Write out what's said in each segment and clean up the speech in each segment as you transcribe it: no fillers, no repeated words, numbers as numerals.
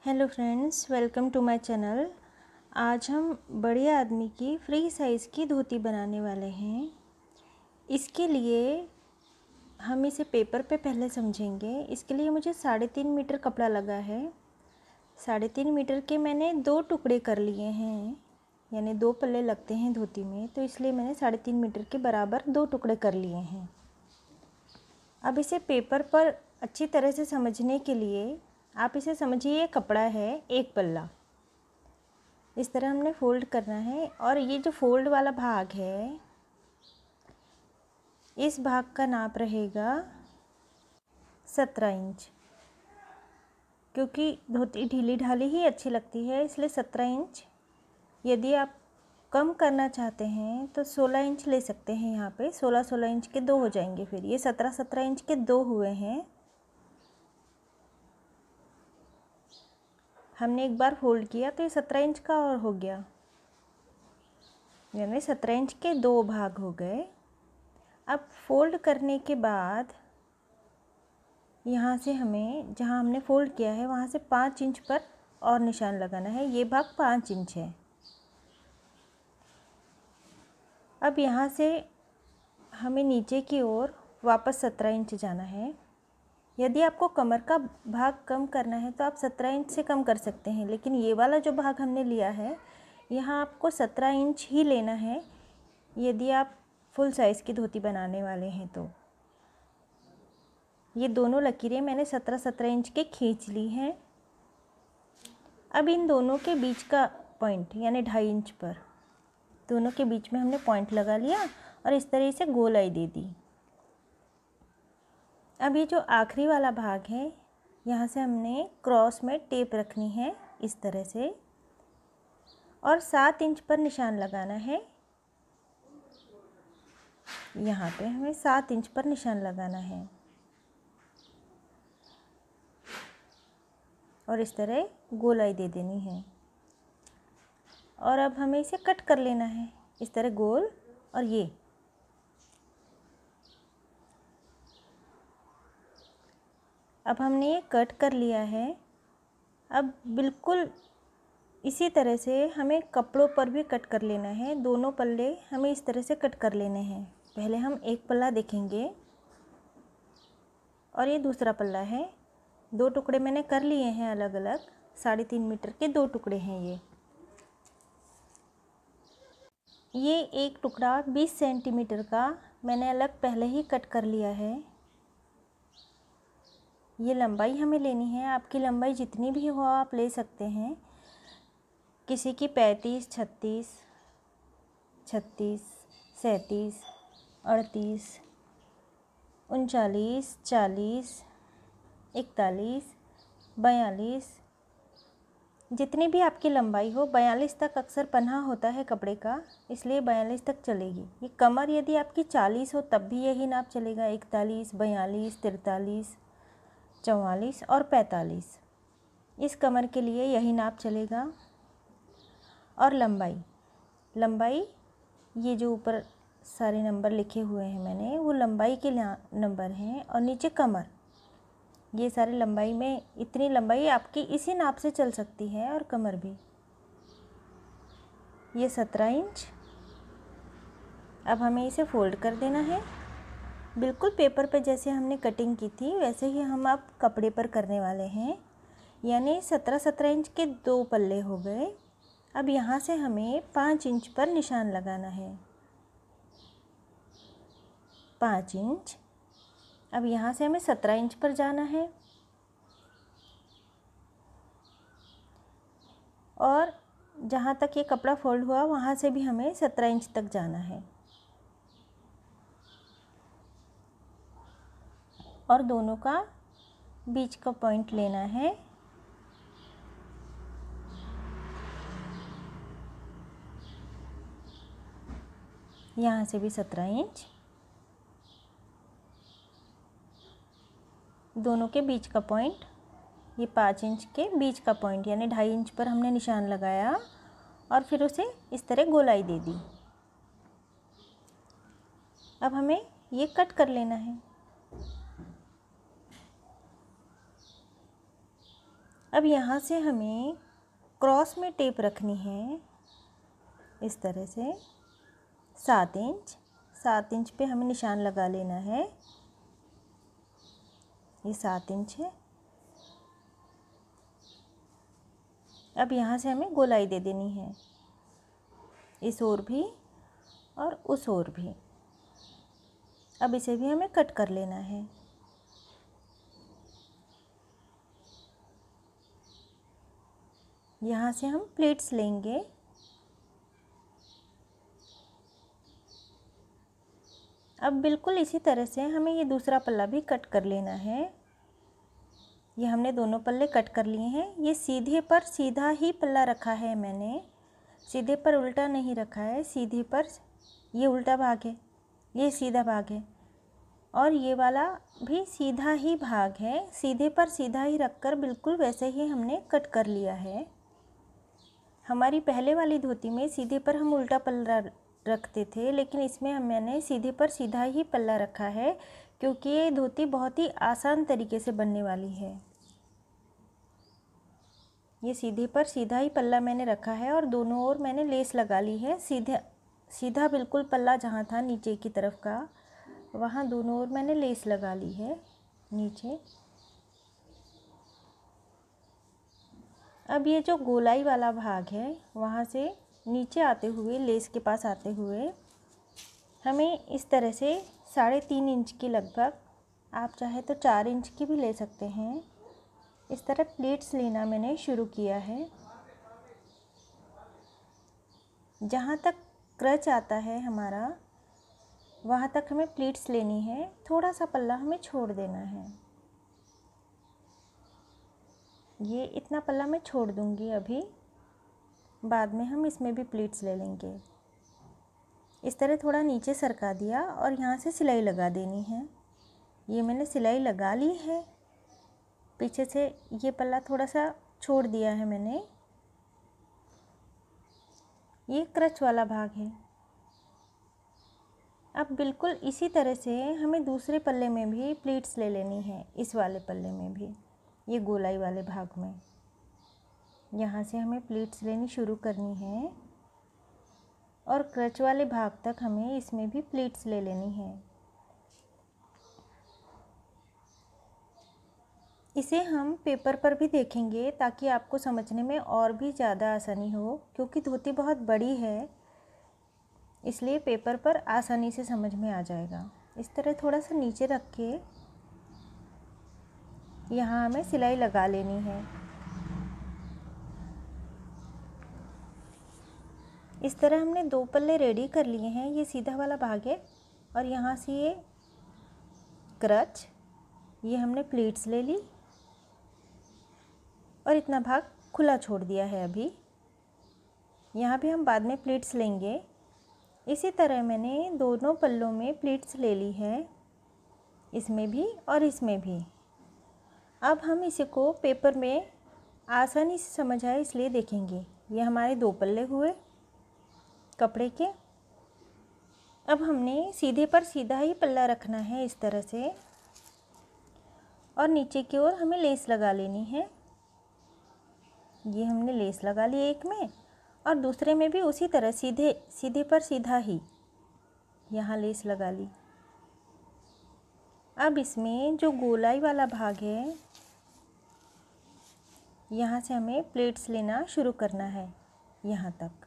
Hello friends, welcome to my channel. आज हम बड़े आदमी की फ्री साइज़ की धोती बनाने वाले हैं। इसके लिए हम इसे पेपर पे पहले समझेंगे। इसके लिए मुझे 3.5 मीटर कपड़ा लगा है। 3.5 मीटर के मैंने 2 टुकड़े कर लिए हैं, यानी 2 पल्ले लगते हैं धोती में, तो इसलिए मैंने 3.5 मीटर के बराबर 2 टुकड़े कर लिए हैं। अब इसे पेपर पर अच्छी तरह से समझने के लिए आप इसे समझिए, ये कपड़ा है 1 पल्ला। इस तरह हमने फ़ोल्ड करना है और ये जो फ़ोल्ड वाला भाग है, इस भाग का नाप रहेगा 17 इंच। क्योंकि धोती ढीली ढाली ही अच्छी लगती है, इसलिए 17 इंच। यदि आप कम करना चाहते हैं तो 16 इंच ले सकते हैं। यहाँ पे 16-16 इंच के 2 हो जाएंगे। फिर ये 17-17 इंच के 2 हुए हैं। हमने एक बार फोल्ड किया तो ये 17 इंच का और हो गया, यानी 17 इंच के 2 भाग हो गए। अब फोल्ड करने के बाद यहाँ से हमें, जहाँ हमने फ़ोल्ड किया है वहाँ से 5 इंच पर और निशान लगाना है। ये भाग 5 इंच है। अब यहाँ से हमें नीचे की ओर वापस 17 इंच जाना है। यदि आपको कमर का भाग कम करना है तो आप 17 इंच से कम कर सकते हैं, लेकिन ये वाला जो भाग हमने लिया है यहाँ आपको 17 इंच ही लेना है, यदि आप फुल साइज़ की धोती बनाने वाले हैं तो। ये दोनों लकीरें मैंने 17-17 इंच के खींच ली हैं। अब इन दोनों के बीच का पॉइंट, यानी 2.5 इंच पर, दोनों के बीच में हमने पॉइंट लगा लिया और इस तरह से गोलाई दे दी। अब ये जो आखिरी वाला भाग है, यहाँ से हमने क्रॉस में टेप रखनी है इस तरह से, और 7 इंच पर निशान लगाना है। यहाँ पे हमें 7 इंच पर निशान लगाना है और इस तरह गोलाई दे देनी है। और अब हमें इसे कट कर लेना है इस तरह गोल। और ये अब हमने ये कट कर लिया है। अब बिल्कुल इसी तरह से हमें कपड़ों पर भी कट कर लेना है। दोनों पल्ले हमें इस तरह से कट कर लेने हैं। पहले हम एक पल्ला देखेंगे और ये दूसरा पल्ला है। 2 टुकड़े मैंने कर लिए हैं अलग अलग। 3.5 मीटर के 2 टुकड़े हैं ये एक टुकड़ा 20 सेंटीमीटर का मैंने अलग पहले ही कट कर लिया है। ये लंबाई हमें लेनी है। आपकी लंबाई जितनी भी हो आप ले सकते हैं। किसी की 35, 36, 37, 38, 39, 40, 41, 42, जितनी भी आपकी लंबाई हो। 42 तक अक्सर पन्हा होता है कपड़े का, इसलिए 42 तक चलेगी। ये कमर यदि आपकी 40 हो तब भी यही नाप चलेगा। 41, 42, 43, 44 और 45, इस कमर के लिए यही नाप चलेगा। और लंबाई ये जो ऊपर सारे नंबर लिखे हुए हैं मैंने, वो लंबाई के नंबर हैं। और नीचे कमर, ये सारे लंबाई में, इतनी लंबाई आपकी इसी नाप से चल सकती है। और कमर भी ये 17 इंच। अब हमें इसे फोल्ड कर देना है। बिल्कुल पेपर पे जैसे हमने कटिंग की थी वैसे ही हम अब कपड़े पर करने वाले हैं। यानी 17-17 इंच के 2 पल्ले हो गए। अब यहाँ से हमें 5 इंच पर निशान लगाना है। 5 इंच। अब यहाँ से हमें 17 इंच पर जाना है और जहाँ तक ये कपड़ा फोल्ड हुआ वहाँ से भी हमें 17 इंच तक जाना है। और दोनों का बीच का पॉइंट लेना है। यहाँ से भी 17 इंच। दोनों के बीच का पॉइंट, ये 5 इंच के बीच का पॉइंट, यानी 2.5 इंच पर हमने निशान लगाया और फिर उसे इस तरह गोलाई दे दी। अब हमें ये कट कर लेना है। अब यहाँ से हमें क्रॉस में टेप रखनी है इस तरह से 7 इंच। 7 इंच पे हमें निशान लगा लेना है। ये 7 इंच है। अब यहाँ से हमें गोलाई दे देनी है, इस ओर भी और उस ओर भी। अब इसे भी हमें कट कर लेना है। यहाँ से हम प्लीट्स लेंगे। अब बिल्कुल इसी तरह से हमें ये दूसरा पल्ला भी कट कर लेना है। ये हमने दोनों पल्ले कट कर लिए हैं। ये सीधे पर सीधा ही पल्ला रखा है मैंने, सीधे पर उल्टा नहीं रखा है। सीधे पर ये उल्टा भाग है, ये सीधा भाग है, और ये वाला भी सीधा ही भाग है। सीधे पर सीधा ही रखकर बिल्कुल वैसे ही हमने कट कर लिया है। हमारी पहले वाली धोती में सीधे पर हम उल्टा पल्ला रखते थे, लेकिन इसमें मैंने सीधे पर सीधा ही पल्ला रखा है, क्योंकि ये धोती बहुत ही आसान तरीके से बनने वाली है। ये सीधे पर सीधा ही पल्ला मैंने रखा है और दोनों ओर मैंने लेस लगा ली है। सीधा बिल्कुल पल्ला जहाँ था नीचे की तरफ का, वहाँ दोनों ओर मैंने लेस लगा ली है नीचे। अब ये जो गोलाई वाला भाग है, वहाँ से नीचे आते हुए, लेस के पास आते हुए, हमें इस तरह से 3.5 इंच की लगभग, आप चाहे तो 4 इंच की भी ले सकते हैं, इस तरह प्लीट्स लेना मैंने शुरू किया है। जहाँ तक क्रच आता है हमारा, वहाँ तक हमें प्लीट्स लेनी है। थोड़ा सा पल्ला हमें छोड़ देना है। ये इतना पल्ला मैं छोड़ दूँगी अभी, बाद में हम इसमें भी प्लीट्स ले लेंगे। इस तरह थोड़ा नीचे सरका दिया और यहाँ से सिलाई लगा देनी है। ये मैंने सिलाई लगा ली है। पीछे से ये पल्ला थोड़ा सा छोड़ दिया है मैंने। ये क्रच वाला भाग है। अब बिल्कुल इसी तरह से हमें दूसरे पल्ले में भी प्लीट्स ले लेनी है, इस वाले पल्ले में भी, ये गोलाई वाले भाग में। यहाँ से हमें प्लीट्स लेनी शुरू करनी है और क्रच वाले भाग तक हमें इसमें भी प्लीट्स ले लेनी है। इसे हम पेपर पर भी देखेंगे ताकि आपको समझने में और भी ज़्यादा आसानी हो, क्योंकि धोती बहुत बड़ी है, इसलिए पेपर पर आसानी से समझ में आ जाएगा। इस तरह थोड़ा सा नीचे रख के यहाँ हमें सिलाई लगा लेनी है। इस तरह हमने 2 पल्ले रेडी कर लिए हैं। ये सीधा वाला भाग है और यहाँ से ये क्रच, ये हमने प्लीट्स ले ली और इतना भाग खुला छोड़ दिया है। अभी यहाँ भी हम बाद में प्लीट्स लेंगे। इसी तरह मैंने दोनों पल्लों में प्लीट्स ले ली है, इसमें भी और इसमें भी। अब हम इसी को पेपर में आसानी से समझ आए इसलिए देखेंगे। ये हमारे 2 पल्ले हुए कपड़े के। अब हमने सीधे पर सीधा ही पल्ला रखना है इस तरह से, और नीचे की ओर हमें लेस लगा लेनी है। ये हमने लेस लगा ली एक में, और दूसरे में भी उसी तरह सीधे पर सीधा ही यहाँ लेस लगा ली। अब इसमें जो गोलाई वाला भाग है, यहाँ से हमें प्लीट्स लेना शुरू करना है यहाँ तक।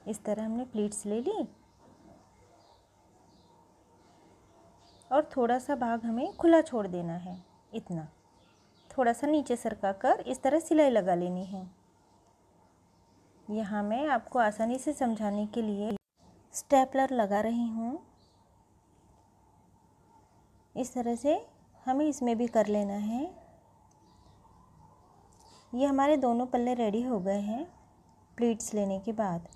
इस तरह हमने प्लीट्स ले ली और थोड़ा सा भाग हमें खुला छोड़ देना है। इतना थोड़ा सा नीचे सरका कर इस तरह सिलाई लगा लेनी है। यहाँ मैं आपको आसानी से समझाने के लिए स्टेपलर लगा रही हूँ। इस तरह से हमें इसमें भी कर लेना है। ये हमारे दोनों पल्ले रेडी हो गए हैं प्लीट्स लेने के बाद।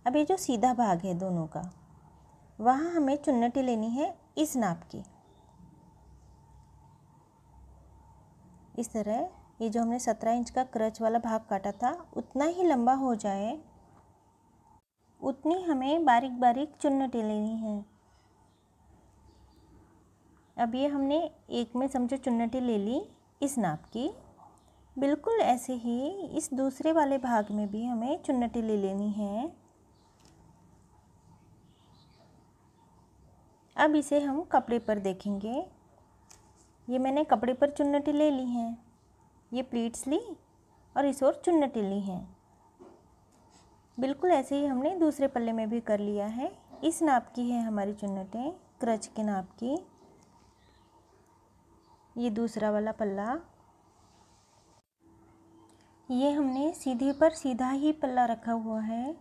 अब ये जो सीधा भाग है दोनों का, वहाँ हमें चुन्नटी लेनी है इस नाप की। इस तरह ये जो हमने 17 इंच का क्रच वाला भाग काटा था, उतना ही लंबा हो जाए उतनी हमें बारीक बारीक चुन्नटी लेनी है। अब ये हमने एक में समझो चुन्नटी ले ली इस नाप की, बिल्कुल ऐसे ही इस दूसरे वाले भाग में भी हमें चुन्नटें ले लेनी है। अब इसे हम कपड़े पर देखेंगे। ये मैंने कपड़े पर चुन्नटें ले ली हैं, ये प्लीट्स ली और इस ओर चुन्नटें ली हैं। बिल्कुल ऐसे ही हमने दूसरे पल्ले में भी कर लिया है। इस नाप की है हमारी चुन्नटें, क्रच के नाप की। ये दूसरा वाला पल्ला, ये हमने सीधे पर सीधा ही पल्ला रखा हुआ है।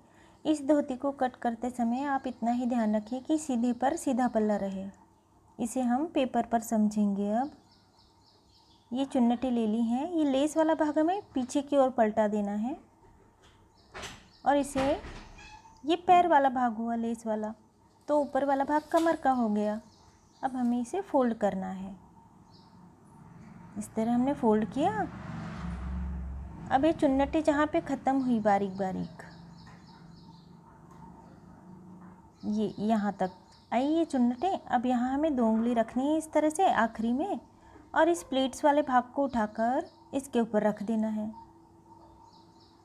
इस धोती को कट करते समय आप इतना ही ध्यान रखिए कि सीधे पर सीधा पल्ला रहे। इसे हम पेपर पर समझेंगे। अब ये चुन्नटें ले ली हैं, ये लेस वाला भाग हमें पीछे की ओर पलटा देना है और इसे, ये पैर वाला भाग हुआ लेस वाला, तो ऊपर वाला भाग कमर का हो गया। अब हमें इसे फोल्ड करना है। इस तरह हमने फोल्ड किया। अब ये चुन्नटें जहाँ पे ख़त्म हुई बारीक बारीक, ये यहाँ तक आई ये चुन्नटें। अब यहाँ हमें 2 उंगली रखनी है इस तरह से आखिरी में, और इस प्लीट्स वाले भाग को उठाकर इसके ऊपर रख देना है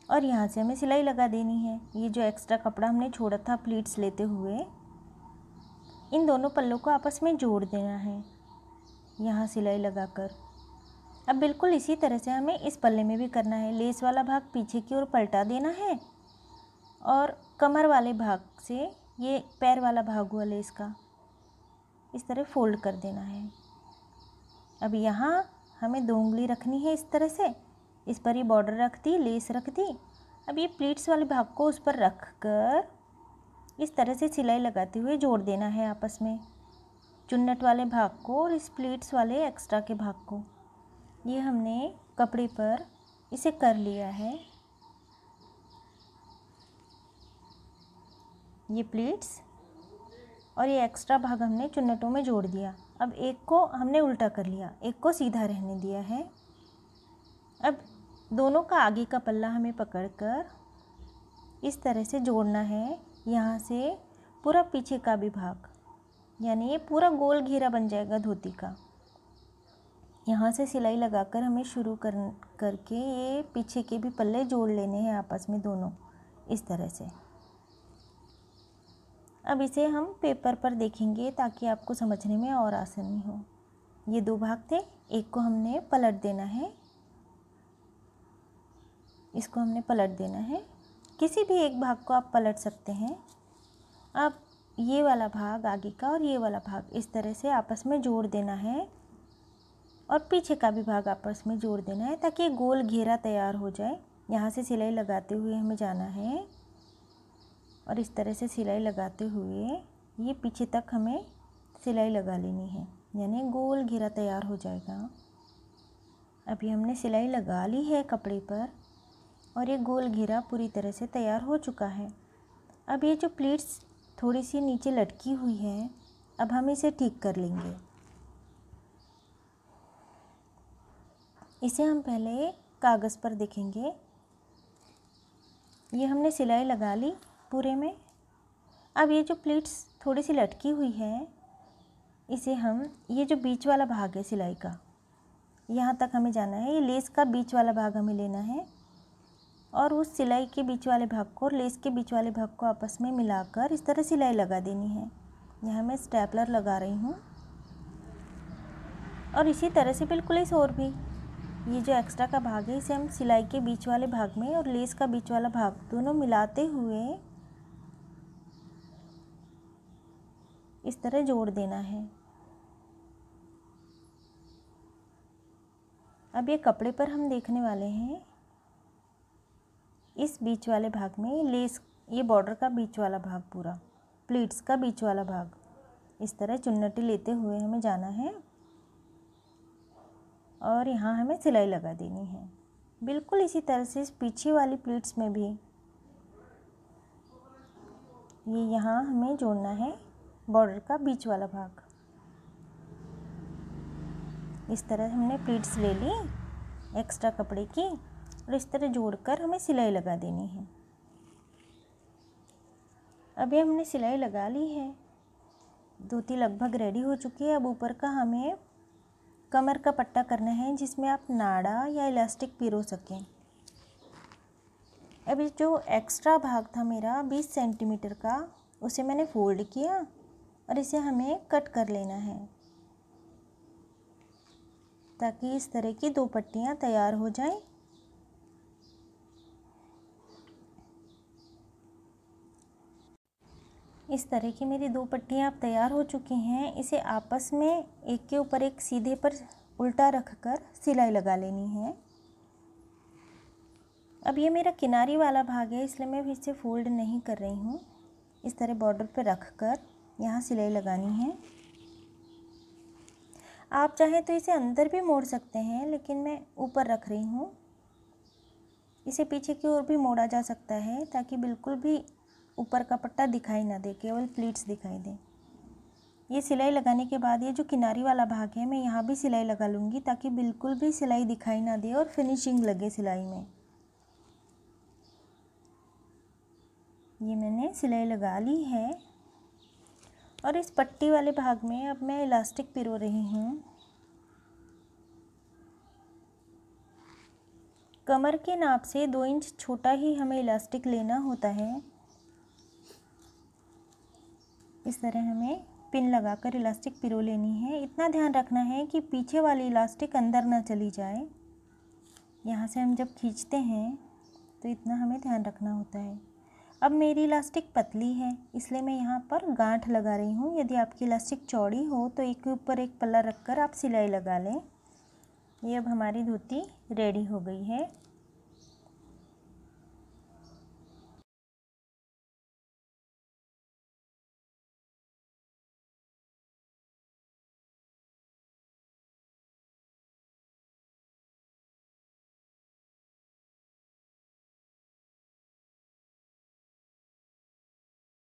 और यहाँ से हमें सिलाई लगा देनी है। ये जो एक्स्ट्रा कपड़ा हमने छोड़ा था प्लीट्स लेते हुए, इन दोनों पल्लों को आपस में जोड़ देना है यहाँ सिलाई लगाकर। अब बिल्कुल इसी तरह से हमें इस पल्ले में भी करना है। लेस वाला भाग पीछे की ओर पलटा देना है और कमर वाले भाग से, ये पैर वाला भाग हुआ लेस का, इस तरह फोल्ड कर देना है। अब यहाँ हमें 2 उंगली रखनी है इस तरह से, इस पर ही बॉर्डर रख दी, लेस रख दी। अब ये प्लीट्स वाले भाग को उस पर रख कर इस तरह से सिलाई लगाते हुए जोड़ देना है आपस में, चुन्नट वाले भाग को और इस प्लीट्स वाले एक्स्ट्रा के भाग को। ये हमने कपड़े पर इसे कर लिया है। ये प्लीट्स और ये एक्स्ट्रा भाग हमने चुन्नटों में जोड़ दिया। अब एक को हमने उल्टा कर लिया, एक को सीधा रहने दिया है। अब दोनों का आगे का पल्ला हमें पकड़कर इस तरह से जोड़ना है। यहाँ से पूरा पीछे का भी भाग, यानी ये पूरा गोल घेरा बन जाएगा धोती का। यहाँ से सिलाई लगाकर हमें शुरू करके ये पीछे के भी पल्ले जोड़ लेने हैं आपस में दोनों, इस तरह से। अब इसे हम पेपर पर देखेंगे ताकि आपको समझने में और आसानी हो। ये 2 भाग थे, एक को हमने पलट देना है, इसको हमने पलट देना है। किसी भी एक भाग को आप पलट सकते हैं। अब ये वाला भाग आगे का और ये वाला भाग इस तरह से आपस में जोड़ देना है और पीछे का भी भाग आपस में जोड़ देना है ताकि गोल घेरा तैयार हो जाए। यहाँ से सिलाई लगाते हुए हमें जाना है और इस तरह से सिलाई लगाते हुए ये पीछे तक हमें सिलाई लगा लेनी है, यानी गोल घेरा तैयार हो जाएगा। अभी हमने सिलाई लगा ली है कपड़े पर और ये गोल घेरा पूरी तरह से तैयार हो चुका है। अब ये जो प्लीट्स थोड़ी सी नीचे लटकी हुई है, अब हम इसे ठीक कर लेंगे। इसे हम पहले कागज़ पर देखेंगे। ये हमने सिलाई लगा ली पूरे में। अब ये जो प्लीट्स थोड़ी सी लटकी हुई है, इसे हम, ये जो बीच वाला भाग है सिलाई का, यहाँ तक हमें जाना है। ये लेस का बीच वाला भाग हमें लेना है और उस सिलाई के बीच वाले भाग को और लेस के बीच वाले भाग को आपस में मिलाकर इस तरह सिलाई लगा देनी है। यहाँ मैं स्टेपलर लगा रही हूँ और इसी तरह से बिल्कुल इस और भी, ये जो एक्स्ट्रा का भाग है इसे हम सिलाई के बीच वाले भाग में और लेस का बीच वाला भाग दोनों मिलाते हुए इस तरह जोड़ देना है। अब ये कपड़े पर हम देखने वाले हैं, इस बीच वाले भाग में लेस, ये बॉर्डर का बीच वाला भाग, पूरा प्लीट्स का बीच वाला भाग, इस तरह चुन्नटी लेते हुए हमें जाना है और यहाँ हमें सिलाई लगा देनी है। बिल्कुल इसी तरह से इस पीछे वाली प्लीट्स में भी ये यहाँ हमें जोड़ना है बॉर्डर का बीच वाला भाग। इस तरह हमने प्लीट्स ले ली एक्स्ट्रा कपड़े की और इस तरह जोड़कर हमें सिलाई लगा देनी है। अभी हमने सिलाई लगा ली है, धोती लगभग रेडी हो चुकी है। अब ऊपर का हमें कमर का पट्टा करना है जिसमें आप नाड़ा या इलास्टिक पिरो सकें। अभी जो एक्स्ट्रा भाग था मेरा 20 सेंटीमीटर का, उसे मैंने फोल्ड किया और इसे हमें कट कर लेना है ताकि इस तरह की 2 पट्टियाँ तैयार हो जाएं। इस तरह की मेरी 2 पट्टियाँ अब तैयार हो चुकी हैं। इसे आपस में एक के ऊपर एक सीधे पर उल्टा रखकर सिलाई लगा लेनी है। अब ये मेरा किनारी वाला भाग है, इसलिए मैं इसे फोल्ड नहीं कर रही हूँ। इस तरह बॉर्डर पर रख कर यहाँ सिलाई लगानी है। आप चाहें तो इसे अंदर भी मोड़ सकते हैं, लेकिन मैं ऊपर रख रही हूँ। इसे पीछे की ओर भी मोड़ा जा सकता है ताकि बिल्कुल भी ऊपर का पट्टा दिखाई ना दे, केवल प्लीट्स दिखाई दे। ये सिलाई लगाने के बाद ये जो किनारी वाला भाग है, मैं यहाँ भी सिलाई लगा लूँगी ताकि बिल्कुल भी सिलाई दिखाई ना दे और फिनिशिंग लगे सिलाई में। ये मैंने सिलाई लगा ली है और इस पट्टी वाले भाग में अब मैं इलास्टिक पिरो रही हूँ। कमर के नाप से 2 इंच छोटा ही हमें इलास्टिक लेना होता है। इस तरह हमें पिन लगाकर इलास्टिक पिरो लेनी है। इतना ध्यान रखना है कि पीछे वाली इलास्टिक अंदर ना चली जाए। यहाँ से हम जब खींचते हैं तो इतना हमें ध्यान रखना होता है। अब मेरी इलास्टिक पतली है, इसलिए मैं यहाँ पर गांठ लगा रही हूँ। यदि आपकी इलास्टिक चौड़ी हो तो एक के ऊपर एक पल्ला रखकर आप सिलाई लगा लें। ये अब हमारी धोती रेडी हो गई है।